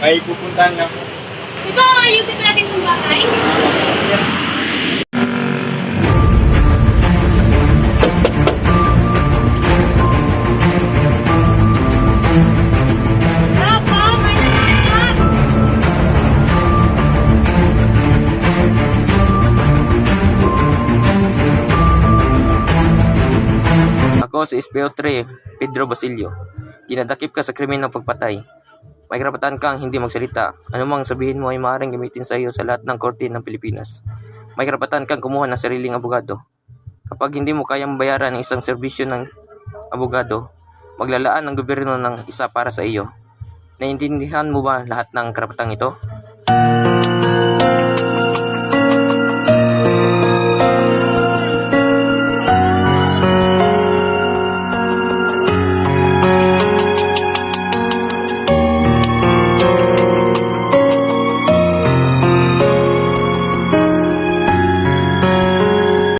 May pupuntahan nga po. Ito, ayusin natin yung bahay. Papa, may nalakad. Ako si SPO3, Pedro Basilio. Dinadakip ka sa krimen ng pagpatay. May karapatan kang hindi magsalita. Anumang sabihin mo ay maaaring gamitin sa iyo sa lahat ng korte ng Pilipinas. May karapatan kang kumuha ng sariling abogado. Kapag hindi mo kayang bayaran ang isang serbisyo ng abogado, maglalaan ng gobyerno ng isa para sa iyo. Naiintindihan mo ba lahat ng karapatang ito?